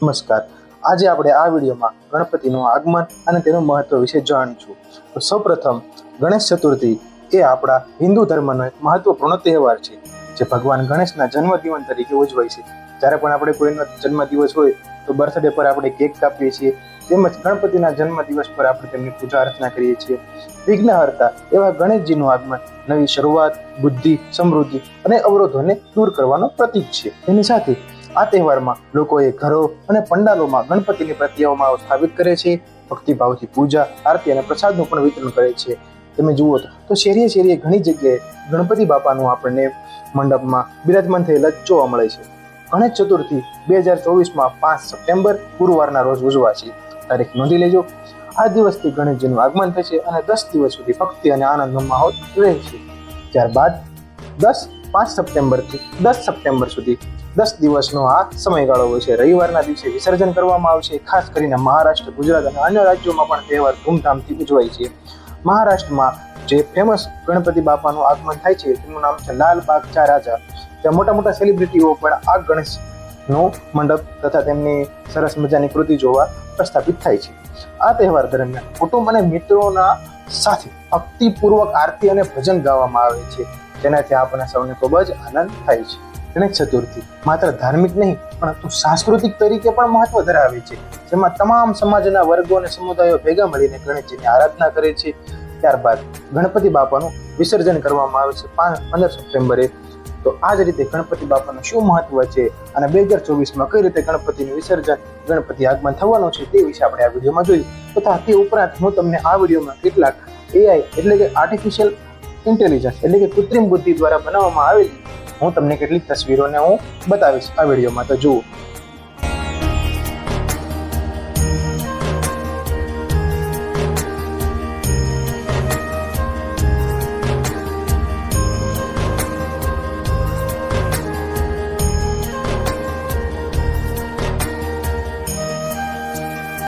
નમસ્કાર. આજે આપણે આ વિડીયોમાં ગણપતિનું આગમન અને તેનું મહત્વ વિશે જાણીશું. તો સૌપ્રથમ ગણેશ ચતુર્થી એ આપણા હિન્દુ ધર્મનો એક મહત્વપૂર્ણ તહેવાર છે, જે ભગવાન ગણેશના જન્મદિવસ તરીકે ઉજવાય છે. જ્યારે પણ આપણે કોઈનો જન્મદિવસ હોય તો બર્થડે પર આપણે કેક કાપીએ છીએ, તેમજ ગણપતિના જન્મદિવસ પર આપણે તેમની પૂજા અર્ચના કરીએ છીએ. વિઘ્નહર્તા એવા ગણેશજીનું આગમન નવી શરૂઆત, બુદ્ધિ, સમૃદ્ધિ અને અવરોધોને દૂર કરવાનો પ્રતીક છે. તેની સાથે આ તહેવારમાં લોકોએ ઘરો અને પંડાલોમાં ગણપતિની પ્રતિમાઓ સ્થાપિત કરે છે, ભક્તિભાવથી પૂજા, આરતી અને પ્રસાદનું પણ વિતરણ કરે છે. તમે જુઓ તો શેરીએ શેરીએ ઘણી જગ્યાએ ગણપતિ બાપાનું આપણને મંડપમાં બિરાજમાન થયેલા જોવા મળે છે. ગણેશ ચતુર્થી 2024માં 5 સપ્ટેમ્બર ગુરુવારના રોજ ઉજવાશે. તારીખ નોંધી લેજો. આ દિવસથી ગણેશજીનું આગમન થશે અને 10 દિવસ સુધી ભક્તિ અને આનંદનો માહોલ રહેશે. ત્યારબાદ 5 સપ્ટેમ્બરથી 10 સપ્ટેમ્બર સુધી 10 દિવસનો આ સમયગાળો હોય છે. રવિવારના દિવસે વિસર્જન કરવામાં આવશે. ખાસ કરીને મહારાષ્ટ્ર, ગુજરાત અને અન્ય રાજ્યોમાં પણ તહેવાર ધૂમધામથી ઉજવાય છે. મહારાષ્ટ્રમાં જે ફેમસ ગણપતિ બાપાનું આગમન થાય છે તેનું નામ છે લાલબાગ ચા રાજા. ત્યાં મોટા મોટા સેલિબ્રિટીઓ પણ આ ગણેશનો મંડપ તથા તેમની સરસ મજાની કૃતિ જોવા પ્રસ્થાપિત થાય છે. આ તહેવાર દરમિયાન કુટુંબ અને મિત્રોના સાથે ભક્તિપૂર્વક આરતી અને ભજન ગાવામાં આવે છે, જેનાથી આપણને સૌને ખૂબ જ આનંદ થાય છે. ગણેશ ચતુર્થી માત્ર ધાર્મિક નહીં પરંતુ સાંસ્કૃતિક તરીકે પણ મહત્વ ધરાવે છે, જેમાં તમામ સમાજના વર્ગો અને સમુદાયો ભેગા મળીને ગણેશજીની આરાધના કરે છે. ત્યારબાદ ગણપતિ બાપાનું વિસર્જન કરવામાં આવે છે 15 સપ્ટેમ્બરે. તો આ જ રીતે ગણપતિ બાપાનું શું મહત્વ છે અને 2024માં કઈ રીતે ગણપતિનું વિસર્જન, ગણપતિ આગમન થવાનું છે તે વિશે આપણે આ વિડીયોમાં જોયું. તથા તે ઉપરાંત હું તમને આ વિડીયોમાં કેટલાક AI એટલે કે આર્ટિફિશિયલ ઇન્ટેલિજન્સ એટલે કે કૃત્રિમ બુદ્ધિ દ્વારા બનાવવામાં આવેલી હું તમને કેટલીક તસવીરોને હું બતાવીશ આ વિડીયોમાં. તો જુઓ.